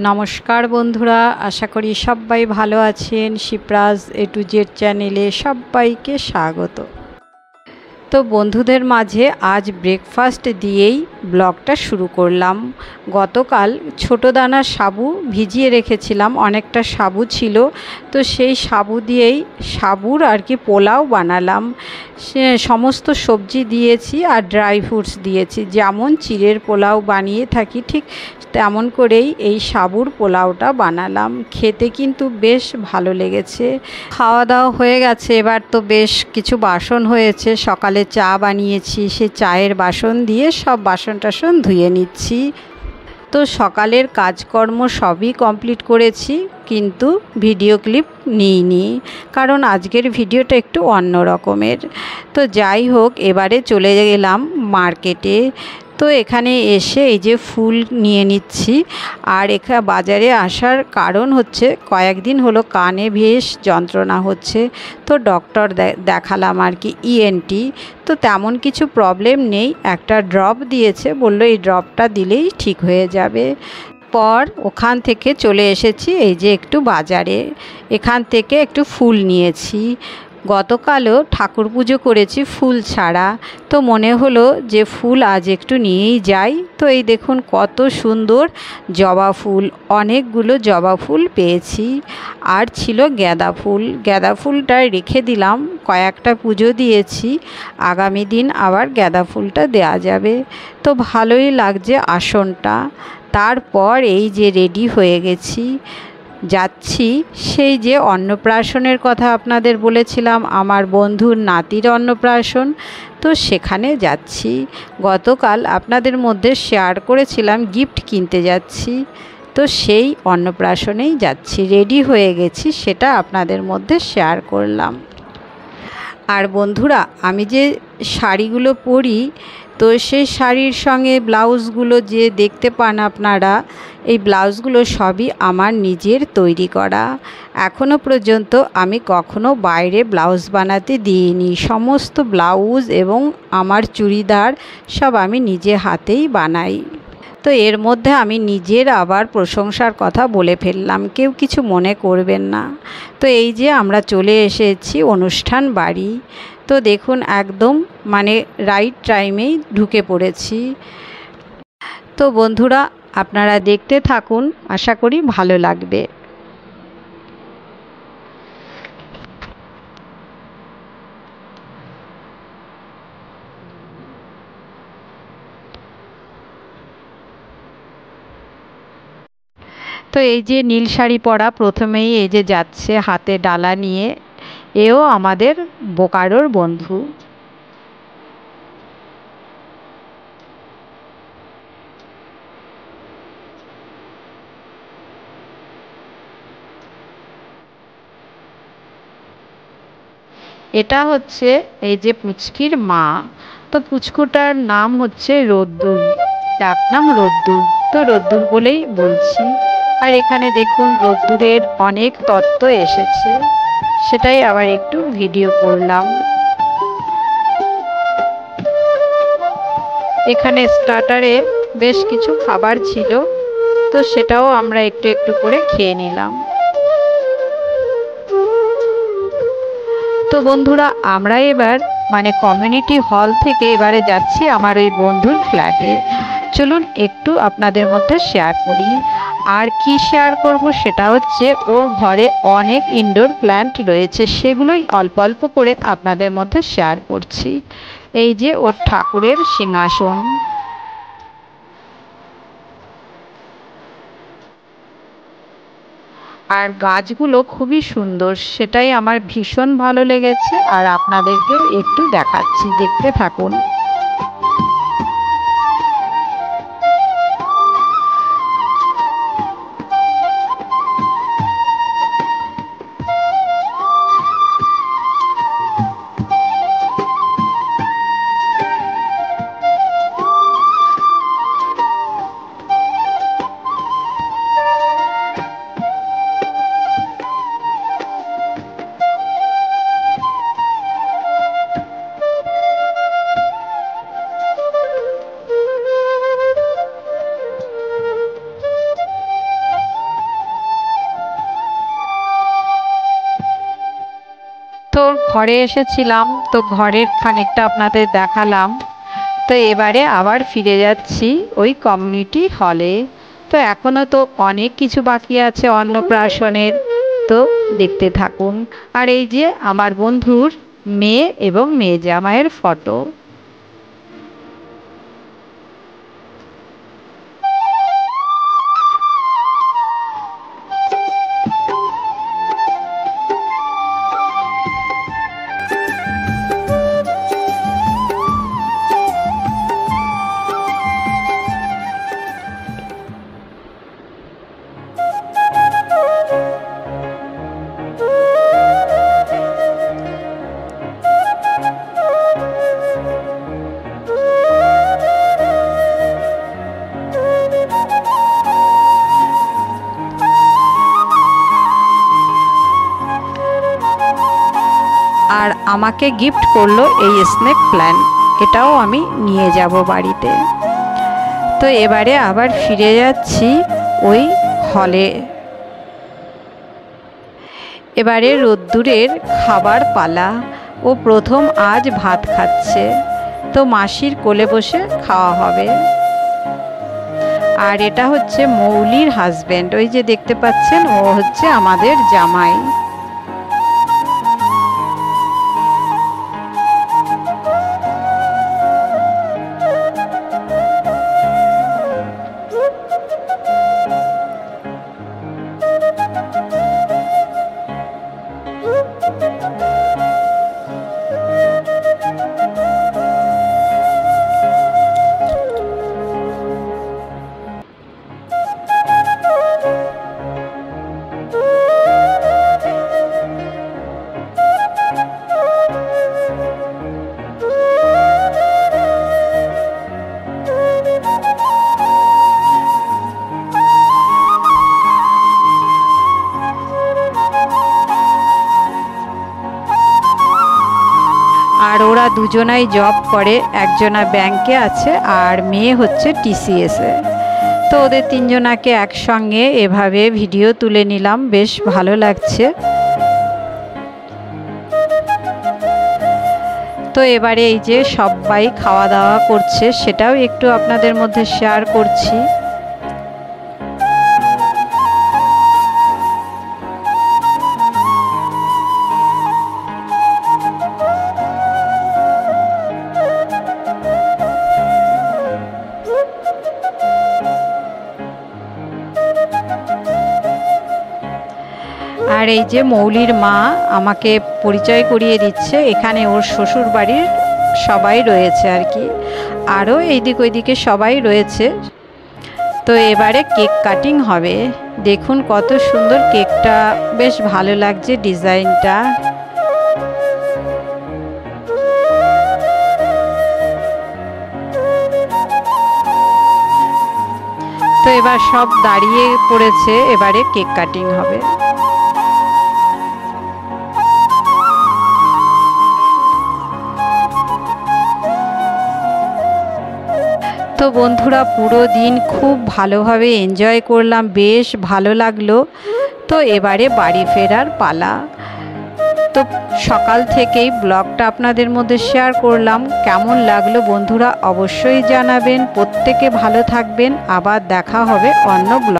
নমস্কার বন্ধুরা, আশা করি সবাই ভালো আছেন। শিপ্রাজ এ টু জেড চ্যানেলে সবাইকে স্বাগত। তো বন্ধুদের মাঝে আজ ব্রেকফাস্ট দিয়েই ব্লগটা শুরু করলাম। গতকাল ছোটো দানার সাবু ভিজিয়ে রেখেছিলাম, অনেকটা সাবু ছিল, তো সেই সাবু দিয়েই সাবুর পোলাও বানালাম। সমস্ত সবজি দিয়েছি আর ড্রাই ফ্রুটস দিয়েছি, যেমন চিড়ের পোলাও বানিয়ে থাকি ঠিক তেমন করেই এই সাবুর পোলাওটা বানালাম। খেতে কিন্তু বেশ ভালো লেগেছে। খাওয়া দাওয়া হয়ে গেছে, এবার তো বেশ কিছু বাসন হয়েছে। সকালে চা বানিয়েছি, সে চায়ের বাসন দিয়ে সব বাসন টাসন ধুয়ে নিচ্ছি। তো সকালের কাজকর্ম সবই কমপ্লিট করেছি, কিন্তু ভিডিও ক্লিপ নিইনি, কারণ আজকের ভিডিওটা একটু অন্য রকমের। তো যাই হোক, এবারে চলে গেলাম মার্কেটে। তো এখানে এসে এই যে ফুল নিয়ে নিচ্ছি। আর এখানে বাজারে আসার কারণ হচ্ছে কয়েকদিন হলো কানে বেশ যন্ত্রণা হচ্ছে, তো ডক্টর দেখালাম ইএনটি। তো তেমন কিছু প্রবলেম নেই, একটা ড্রপ দিয়েছে, বললো এই ড্রপটা দিলেই ঠিক হয়ে যাবে। পর ওখান থেকে চলে এসেছি এই যে একটু বাজারে, এখান থেকে একটু ফুল নিয়েছি। গতকালও ঠাকুর পুজো করেছি ফুল ছাড়া, তো মনে হলো যে ফুল আজ একটু নিয়েই যাই। তো এই দেখুন কত সুন্দর জবা ফুল, অনেকগুলো জবা ফুল পেয়েছি। আর ছিল গাঁদা ফুল, গাঁদা ফুলটা রেখে দিলাম, কয়েকটা পুজো দিয়েছি, আগামী দিন আবার গাঁদা ফুলটা দেয়া যাবে। তো ভালোই লাগছে আসনটা। তারপর এই যে রেডি হয়ে গেছি, যাচ্ছি সেই যে অন্নপ্রাশনের কথা আপনাদের বলেছিলাম, আমার বন্ধুর নাতির অন্নপ্রাশন, তো সেখানে যাচ্ছি। গতকাল আপনাদের মধ্যে শেয়ার করেছিলাম গিফট কিনতে যাচ্ছি, তো সেই অন্নপ্রাশনেই যাচ্ছি, রেডি হয়ে গেছি, সেটা আপনাদের মধ্যে শেয়ার করলাম। আর বন্ধুরা, আমি যে শাড়িগুলো পরি, তো সেই শাড়ির সঙ্গে ব্লাউজগুলো যে দেখতে পান আপনারা, এই ব্লাউজগুলো সবই আমার নিজের তৈরি করা। এখনও পর্যন্ত আমি কখনো বাইরে ব্লাউজ বানাতে দিইনি। সমস্ত ব্লাউজ এবং আমার চুড়িদার সব আমি নিজে হাতেই বানাই। তো এর মধ্যে আমি নিজের আবার প্রশংসার কথা বলে ফেললাম, কেউ কিছু মনে করবেন না। তো এই যে আমরা চলে এসেছি অনুষ্ঠান বাড়ি। তো দেখুন একদম রাইট টাইমেই ঢুকে পড়েছি। তো বন্ধুরা, আপনারা দেখতে থাকুন, আশা করি ভালো লাগবে। তো এই যে নীল শাড়ি পরা প্রথমেই এই যে যাচ্ছে হাতে ডালা নিয়ে, এও আমাদের বোকারোর বন্ধু। এটা হচ্ছে এই যে পুচকির মা। তো পুচকুটার নাম হচ্ছে রোদ্দুর, ডাক নাম রোদ্দুর, তো রোদ্দুর বলেই বলছি। আর এখানে দেখুন রোদ্দুরের অনেক তত্ত্ব এসেছে, সেটাই আবার একটু ভিডিও করলাম। এখানে স্টার্টারে বেশ কিছু খাবার ছিল, তো সেটাও আমরা একটু একটু করে খেয়ে নিলাম। তো বন্ধুরা, আমরা এবার কমিউনিটি হল থেকে এবারে যাচ্ছি আমার ওই বন্ধুর ফ্ল্যাটে। চলুন একটু আপনাদের মধ্যে শেয়ার করি। আর কি শেয়ার করব, সেটা হচ্ছে ওর ঘরে অনেক ইনডোর প্ল্যান্ট রয়েছে, সেগুলোই অল্প অল্প করে আপনাদের মধ্যে শেয়ার করছি। এই যে ওর ঠাকুরের সিংহাসন, আর গাছগুলো খুবই সুন্দর, সেটাই আমার ভীষণ ভালো লেগেছে। আর আপনাদেরকে একটু দেখাচ্ছি, দেখতে থাকুন। তো ঘরে এসেছিলাম, তো ঘরের খানিকটা আপনাদের দেখালাম। তো এবারে আবার ফিরে যাচ্ছি ওই কমিউনিটি হলে। তো এখনও তো অনেক কিছু বাকি আছে অন্নপ্রাশনের, তো দেখতে থাকুন। আর এই যে আমার বন্ধুর মেয়ে এবং মেয়ে জামাইয়ের ফটো। আর আমাকে গিফট করলো এই স্নেক প্ল্যান্ট, এটাও আমি নিয়ে যাব বাড়িতে। তো এবারে আবার ফিরে যাচ্ছি ওই হলে। এবারে রোদ্দুরের খাবার পালা। ও প্রথম আজ ভাত খাচ্ছে, তো মাসির কোলে বসে খাওয়া হবে। আর এটা হচ্ছে মৌলির হাজব্যান্ড, ওই যে দেখতে পাচ্ছেন, ও হচ্ছে আমাদের জামাই। আর ওরা দুজনাই জব করে, একজনা ব্যাংকে আছে আর মেয়ে হচ্ছে টিসিএসে। তো ওদের তিনজনাকে একসঙ্গে এভাবে ভিডিও তুলে নিলাম, বেশ ভালো লাগছে। তো এবারে এই যে সবাই খাওয়া দাওয়া করছে, সেটাও একটু আপনাদের মধ্যে শেয়ার করছি। আর এই যে মৌলির মা আমাকে পরিচয় করিয়ে দিচ্ছে, এখানে ওর শ্বশুর বাড়ির সবাই রয়েছে আর কি, আরও এইদিক ওইদিকে সবাই রয়েছে। তো এবারে কেক কাটিং হবে। দেখুন কত সুন্দর কেকটা, বেশ ভালো লাগছে ডিজাইনটা। তো এবার সব দাঁড়িয়ে পড়েছে, এবারে কেক কাটিং হবে। তো বন্ধুরা পুরো দিন খুব ভালোভাবে এনজয় করলাম, বেশ ভালো লাগলো। তো এবারে বাড়ি ফেরার পালা। তো সকাল থেকেই ব্লগটা আপনাদের মধ্যে শেয়ার করলাম, কেমন লাগলো বন্ধুরা অবশ্যই জানাবেন। প্রত্যেকে ভালো থাকবেন, আবার দেখা হবে অন্য ব্লগ।